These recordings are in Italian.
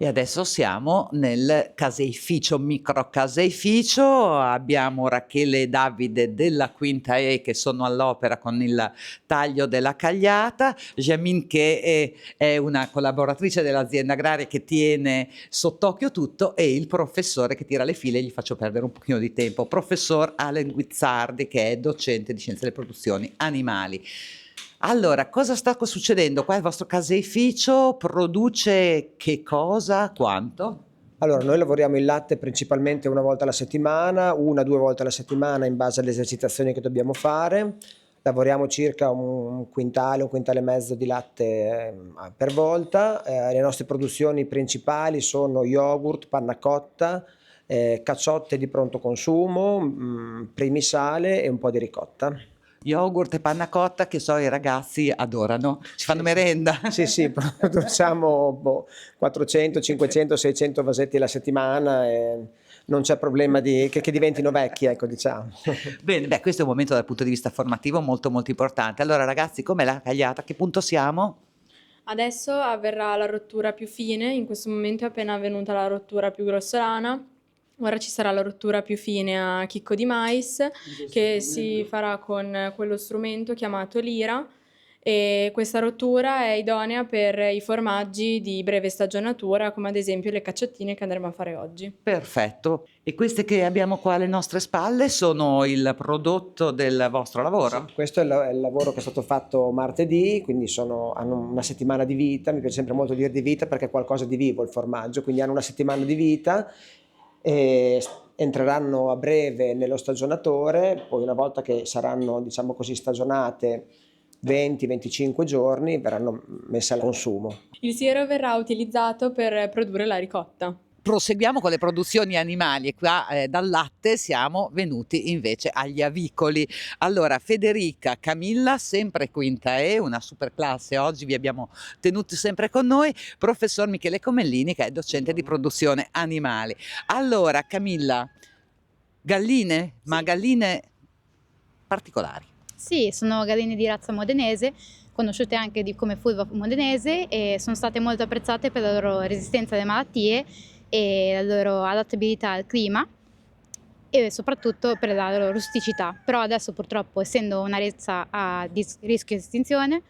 E adesso siamo nel caseificio, micro caseificio, abbiamo Rachele e Davide della Quinta E che sono all'opera con il taglio della cagliata, Jamin che è una collaboratrice dell'azienda agraria che tiene sott'occhio tutto e il professore che tira le file, gli faccio perdere un pochino di tempo, professor Allen Guizzardi che è docente di scienze delle produzioni animali. Allora, cosa sta succedendo? Qua il vostro caseificio produce che cosa? Quanto? Allora, noi lavoriamo il latte principalmente una volta alla settimana, una o due volte alla settimana in base alle esercitazioni che dobbiamo fare. Lavoriamo circa un quintale e mezzo di latte per volta. Le nostre produzioni principali sono yogurt, panna cotta, cacciotte di pronto consumo, primi sale e un po' di ricotta. Yogurt e panna cotta che so i ragazzi adorano, ci fanno merenda. Sì, produciamo 400, 500, 600 vasetti alla settimana e non c'è problema che diventino vecchi, ecco, diciamo. Bene, beh, questo è un momento dal punto di vista formativo molto molto importante. Allora ragazzi, com'è la cagliata? A che punto siamo? Adesso avverrà la rottura più fine, in questo momento è appena avvenuta la rottura più grossolana, ora ci sarà la rottura più fine a chicco di mais che si farà con quello strumento chiamato lira e questa rottura è idonea per i formaggi di breve stagionatura come ad esempio le cacciottine che andremo a fare oggi. Perfetto. E queste che abbiamo qua alle nostre spalle sono il prodotto del vostro lavoro? Sì, questo è il lavoro che è stato fatto martedì, quindi hanno una settimana di vita, mi piace sempre molto dire di vita perché è qualcosa di vivo il formaggio, quindi hanno una settimana di vita e entreranno a breve nello stagionatore, poi una volta che saranno, diciamo così, stagionate 20-25 giorni verranno messe al consumo. Il siero verrà utilizzato per produrre la ricotta. Proseguiamo con le produzioni animali e qua dal latte siamo venuti invece agli avicoli. Allora Federica, Camilla, sempre Quinta E, una super classe, oggi vi abbiamo tenuti sempre con noi, professor Michele Comellini che è docente di produzione animali. Allora Camilla, galline, ma galline particolari. Sì, sono galline di razza modenese, conosciute anche come fulva modenese e sono state molto apprezzate per la loro resistenza alle malattie e la loro adattabilità al clima e soprattutto per la loro rusticità. Però adesso purtroppo, essendo una razza a rischio di estinzione,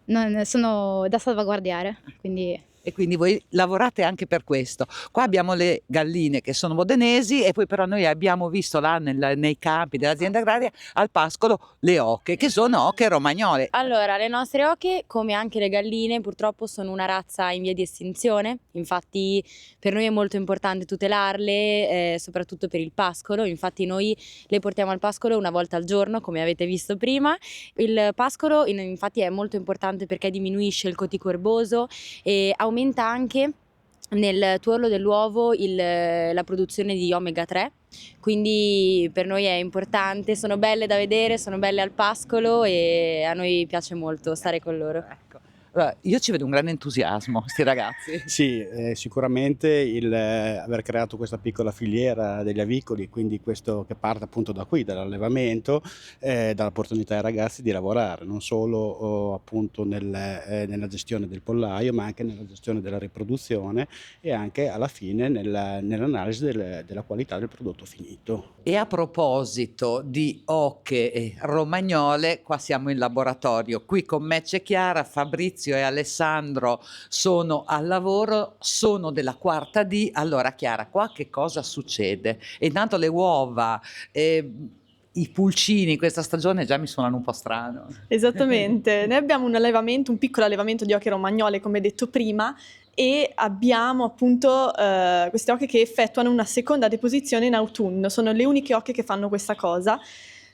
non sono da salvaguardare, quindi... E quindi voi lavorate anche per questo. Qua abbiamo le galline che sono modenesi e poi però noi abbiamo visto là nei campi dell'azienda agraria al pascolo le oche, che sono oche romagnole. Allora, le nostre oche, come anche le galline, purtroppo sono una razza in via di estinzione, infatti per noi è molto importante tutelarle, soprattutto per il pascolo, infatti noi le portiamo al pascolo una volta al giorno, come avete visto prima. Il pascolo infatti è molto importante perché diminuisce il cotico erboso e aumenta anche nel tuorlo dell'uovo la produzione di omega 3, quindi per noi è importante, sono belle da vedere, sono belle al pascolo e a noi piace molto stare con loro. Ecco. Allora, io ci vedo un grande entusiasmo, questi ragazzi. Sì, sicuramente aver creato questa piccola filiera degli avicoli, quindi questo che parte appunto da qui, dall'allevamento, dà l'opportunità ai ragazzi di lavorare non solo appunto nella gestione del pollaio, ma anche nella gestione della riproduzione e anche alla fine nell'analisi della qualità del prodotto finito. E a proposito di oche e romagnole, qua siamo in laboratorio, qui con me c'è Chiara, Fabrizio e Alessandro sono al lavoro, sono della quarta D. Allora Chiara, qua che cosa succede? E intanto le uova, i pulcini questa stagione già mi suonano un po' strano. Esattamente, noi abbiamo un piccolo allevamento di oche romagnole come detto prima e abbiamo appunto queste oche che effettuano una seconda deposizione in autunno, sono le uniche oche che fanno questa cosa.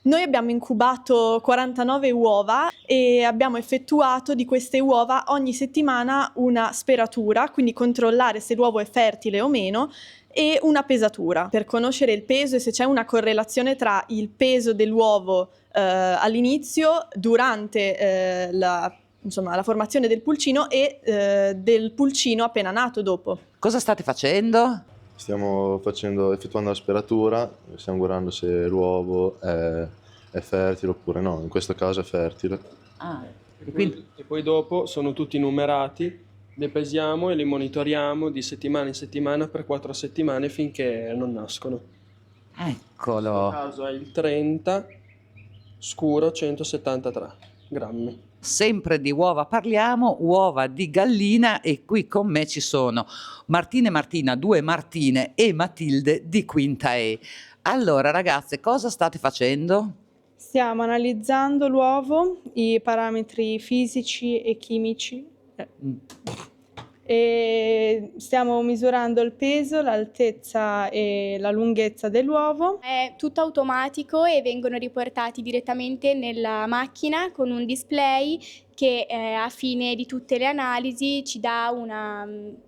Noi abbiamo incubato 49 uova e abbiamo effettuato di queste uova ogni settimana una speratura, quindi controllare se l'uovo è fertile o meno, e una pesatura per conoscere il peso e se c'è una correlazione tra il peso dell'uovo all'inizio, durante la formazione del pulcino e del pulcino appena nato dopo. Cosa state facendo? Stiamo effettuando la speratura, stiamo guardando se l'uovo è fertile oppure no, in questo caso è fertile. Ah, E poi dopo sono tutti numerati Le pesiamo e li monitoriamo di settimana in settimana per 4 settimane finché non nascono. In Eccolo. caso è il 30, scuro 173 grammi. Sempre di uova parliamo, uova di gallina, e qui con me ci sono Martina e Martina, 2 Martine e Matilde di Quinta E. Allora ragazze, cosa state facendo? Stiamo analizzando l'uovo, i parametri fisici e chimici e stiamo misurando il peso, l'altezza e la lunghezza dell'uovo. È tutto automatico e vengono riportati direttamente nella macchina con un display che a fine di tutte le analisi ci dà una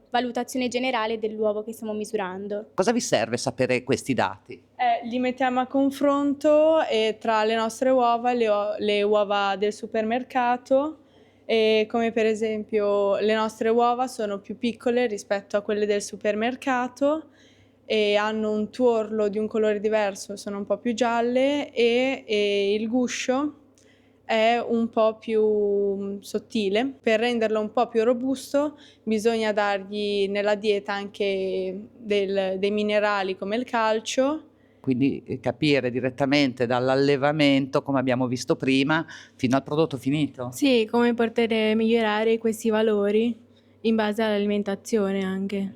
valutazione generale dell'uovo che stiamo misurando. Cosa vi serve sapere questi dati? Li mettiamo a confronto tra le nostre uova e le uova del supermercato, e come per esempio le nostre uova sono più piccole rispetto a quelle del supermercato e hanno un tuorlo di un colore diverso, sono un po' più gialle e il guscio è un po' più sottile. Per renderlo un po' più robusto bisogna dargli nella dieta anche dei minerali come il calcio. Quindi capire direttamente dall'allevamento, come abbiamo visto prima, fino al prodotto finito. Sì, come poter migliorare questi valori in base all'alimentazione anche.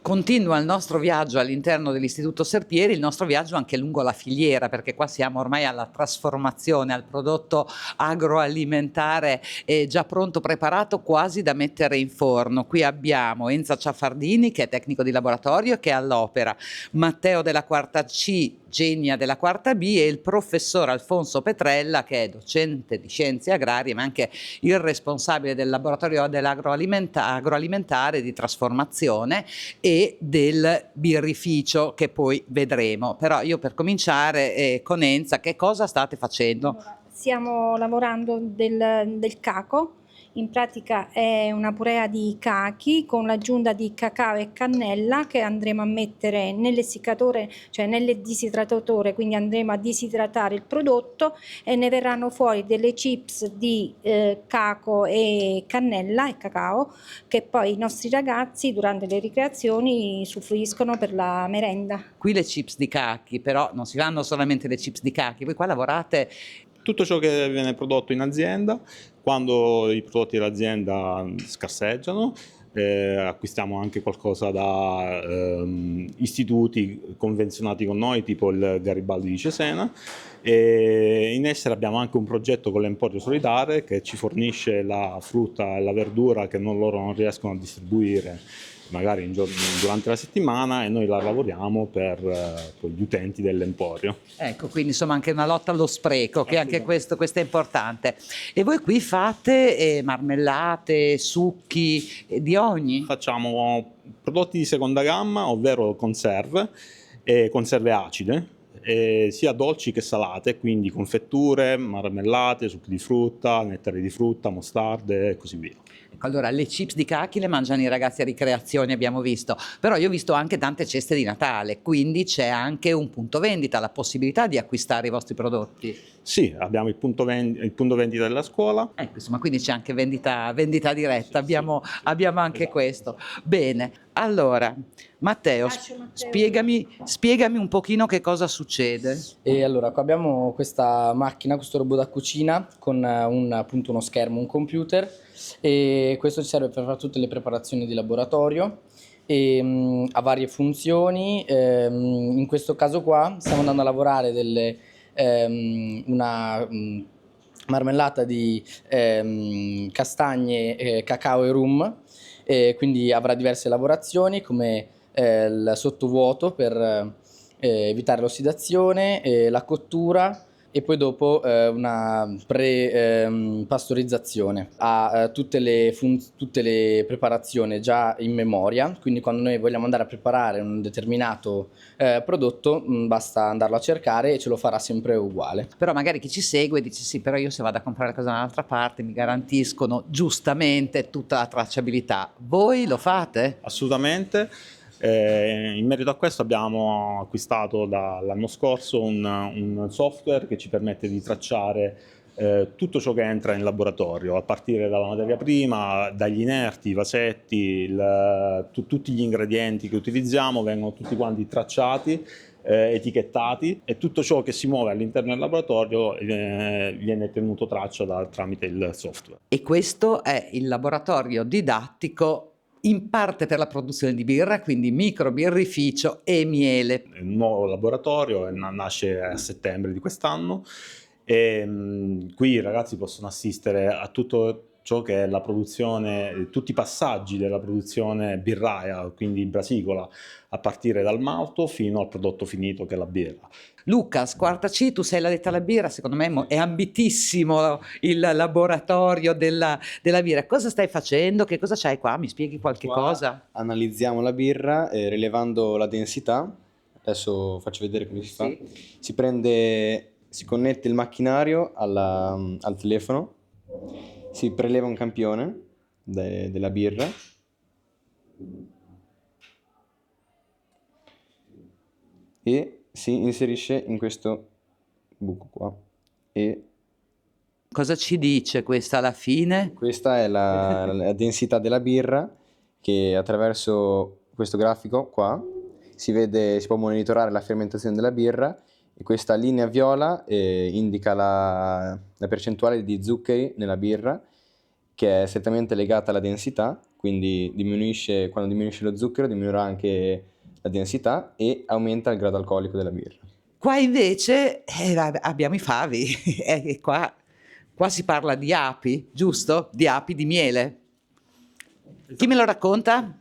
Continua il nostro viaggio all'interno dell'Istituto Serpieri, il nostro viaggio anche lungo la filiera, perché qua siamo ormai alla trasformazione, al prodotto agroalimentare già pronto, preparato, quasi da mettere in forno. Qui abbiamo Enza Ciaffardini, che è tecnico di laboratorio e che è all'opera, Matteo della quarta C, Genia della quarta B, e il professor Alfonso Petrella, che è docente di scienze agrarie ma anche il responsabile del laboratorio agroalimentare di trasformazione e del birrificio, che poi vedremo. Però io, per cominciare con Enza, che cosa state facendo? Stiamo lavorando del caco. In pratica è una purea di cachi con l'aggiunta di cacao e cannella che andremo a mettere nell'essiccatore, cioè nel disidratatore, quindi andremo a disidratare il prodotto e ne verranno fuori delle chips di caco e cannella e cacao che poi i nostri ragazzi durante le ricreazioni usufruiscono per la merenda. Qui le chips di cachi, però non si fanno solamente le chips di cachi, voi qua lavorate tutto ciò che viene prodotto in azienda. Quando i prodotti dell'azienda scarseggiano, acquistiamo anche qualcosa da istituti convenzionati con noi, tipo il Garibaldi di Cesena, e in essere abbiamo anche un progetto con l'Emporio Solidale che ci fornisce la frutta e la verdura che loro non riescono a distribuire magari durante la settimana, e noi la lavoriamo per gli utenti dell'Emporio. Ecco, quindi insomma anche una lotta allo spreco, che anche questo è importante. E voi qui fate marmellate, succhi, di ogni? Facciamo prodotti di seconda gamma, ovvero conserve acide, sia dolci che salate, quindi confetture, marmellate, succhi di frutta, nettari di frutta, mostarde e così via. Allora, le chips di cachi le mangiano i ragazzi a ricreazione, abbiamo visto, però io ho visto anche tante ceste di Natale, quindi c'è anche un punto vendita, la possibilità di acquistare i vostri prodotti. Sì, abbiamo il punto vendita della scuola. Ecco, insomma, quindi c'è anche vendita diretta, abbiamo anche questo. Bene, allora, Matteo, spiegami un pochino che cosa succede. E allora, qua abbiamo questa macchina, questo robot da cucina con appunto uno schermo, un computer, e questo ci serve per fare tutte le preparazioni di laboratorio e ha varie funzioni. In questo caso qua stiamo andando a lavorare una marmellata di castagne, cacao e rum, quindi avrà diverse lavorazioni come il sottovuoto per evitare l'ossidazione, la cottura e poi dopo una pastorizzazione. Ha tutte le preparazioni già in memoria, quindi quando noi vogliamo andare a preparare un determinato prodotto basta andarlo a cercare e ce lo farà sempre uguale. Però magari chi ci segue dice sì, però io se vado a comprare la cosa da un'altra parte mi garantiscono giustamente tutta la tracciabilità. Voi lo fate? Assolutamente. In merito a questo abbiamo acquistato dall'anno scorso un software che ci permette di tracciare tutto ciò che entra in laboratorio, a partire dalla materia prima, dagli inerti, i vasetti, tutti gli ingredienti che utilizziamo vengono tutti quanti tracciati, etichettati, e tutto ciò che si muove all'interno del laboratorio viene tenuto traccia tramite il software. E questo è il laboratorio didattico in parte per la produzione di birra, quindi microbirrificio e miele. È un nuovo laboratorio, nasce a settembre di quest'anno, e qui i ragazzi possono assistere a tutto ciò che è la produzione, tutti i passaggi della produzione birraia, quindi brasicola, a partire dal malto fino al prodotto finito che è la birra. Lucas, quarta C, tu sei l'addetta alla birra, secondo me è ambitissimo il laboratorio della birra. Cosa stai facendo? Che cosa c'hai qua? Mi spieghi qualche cosa? Analizziamo la birra rilevando la densità. Adesso faccio vedere come si fa. Si connette il macchinario al telefono, si preleva un campione della birra e si inserisce in questo buco qua. E cosa ci dice questa alla fine? Questa è la densità della birra, che attraverso questo grafico qua si può monitorare la fermentazione della birra, e questa linea viola indica la percentuale di zuccheri nella birra, che è strettamente legata alla densità, quindi quando diminuisce lo zucchero diminuirà anche la densità e aumenta il grado alcolico della birra. Qua invece abbiamo i favi, e qua si parla di api, giusto? Di api di miele. Chi me lo racconta?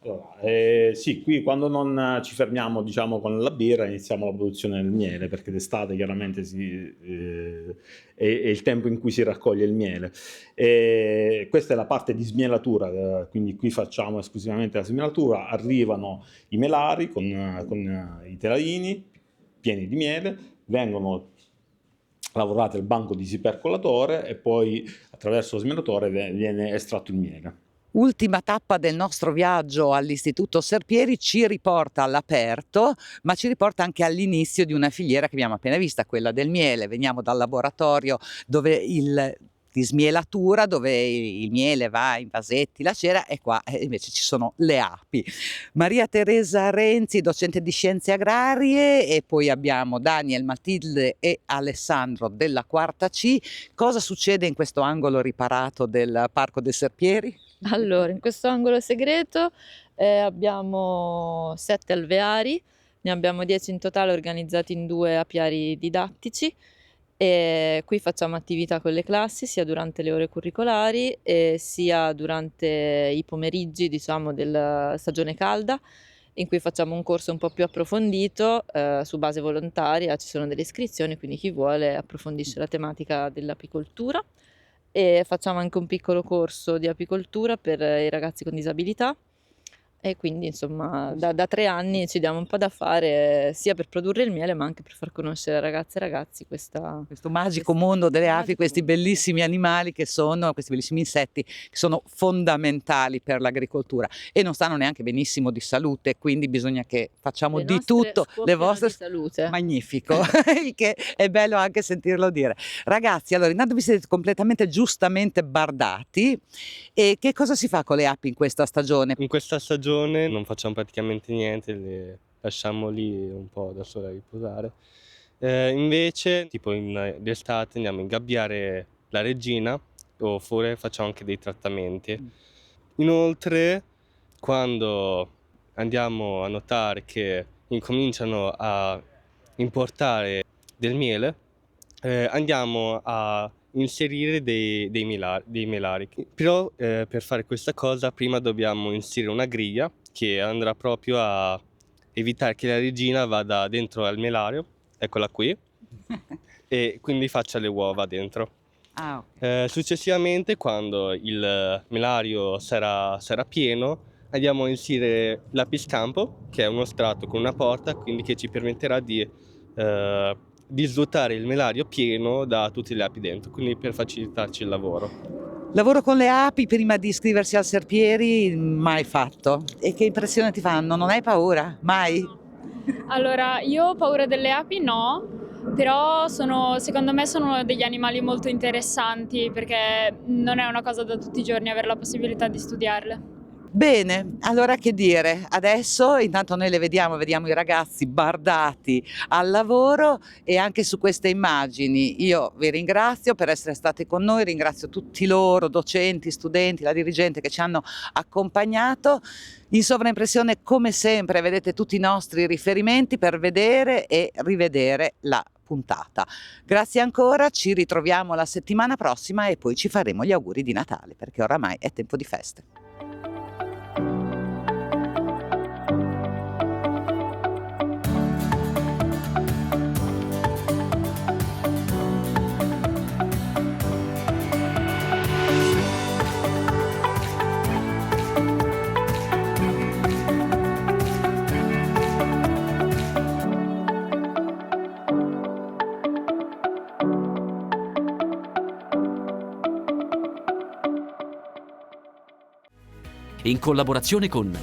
Allora, sì, qui quando non ci fermiamo, diciamo, con la birra, iniziamo la produzione del miele, perché d'estate chiaramente è il tempo in cui si raccoglie il miele. Questa è la parte di smielatura, quindi qui facciamo esclusivamente la smielatura. Arrivano i melari con i telaini pieni di miele, vengono lavorati al banco di sipercolatore e poi attraverso lo smielatore viene estratto il miele. Ultima tappa del nostro viaggio all'Istituto Serpieri ci riporta all'aperto, ma ci riporta anche all'inizio di una filiera che abbiamo appena vista, quella del miele. Veniamo dal laboratorio di smielatura, dove il miele va in vasetti, la cera, e qua invece ci sono le api. Maria Teresa Renzi, docente di scienze agrarie, e poi abbiamo Daniel, Matilde e Alessandro della quarta C. Cosa succede in questo angolo riparato del Parco dei Serpieri? Allora, in questo angolo segreto abbiamo 7 alveari, ne abbiamo 10 in totale organizzati in 2 apiari didattici, e qui facciamo attività con le classi sia durante le ore curricolari sia durante i pomeriggi, diciamo, della stagione calda, in cui facciamo un corso un po' più approfondito su base volontaria. Ci sono delle iscrizioni, quindi chi vuole approfondisce la tematica dell'apicoltura. E facciamo anche un piccolo corso di apicoltura per i ragazzi con disabilità, e quindi insomma da 3 anni ci diamo un po' da fare sia per produrre il miele ma anche per far conoscere a ragazze e ragazzi questo magico mondo delle api, questi bellissimi animali questi bellissimi insetti che sono fondamentali per l'agricoltura e non stanno neanche benissimo di salute, quindi bisogna che facciamo di tutto. Le vostre di salute. Magnifico, che è bello anche sentirlo dire. Ragazzi, allora intanto vi siete completamente giustamente bardati, e che cosa si fa con le api in questa stagione? In questa stagione non facciamo praticamente niente, le lasciamo lì un po' da sole a riposare. Invece, tipo d'estate andiamo a ingabbiare la regina, oppure facciamo anche dei trattamenti. Inoltre, quando andiamo a notare che incominciano a importare del miele, andiamo a inserire dei melari. Però per fare questa cosa prima dobbiamo inserire una griglia che andrà proprio a evitare che la regina vada dentro al melario, eccola qui, e quindi faccia le uova dentro. Successivamente, quando il melario sarà pieno, andiamo a inserire l'apiscampo, che è uno strato con una porta, quindi che ci permetterà di svuotare il melario pieno da tutte le api dentro, quindi per facilitarci il lavoro. Lavoro con le api prima di iscriversi al Serpieri mai fatto. E che impressione ti fanno? Non hai paura? Mai? Allora, io ho paura delle api, no, però secondo me sono degli animali molto interessanti perché non è una cosa da tutti i giorni avere la possibilità di studiarle. Bene, allora che dire, adesso intanto noi le vediamo i ragazzi bardati al lavoro e anche su queste immagini io vi ringrazio per essere stati con noi, ringrazio tutti loro, docenti, studenti, la dirigente che ci hanno accompagnato. In sovraimpressione come sempre vedete tutti i nostri riferimenti per vedere e rivedere la puntata. Grazie ancora, ci ritroviamo la settimana prossima e poi ci faremo gli auguri di Natale perché oramai è tempo di feste. In collaborazione con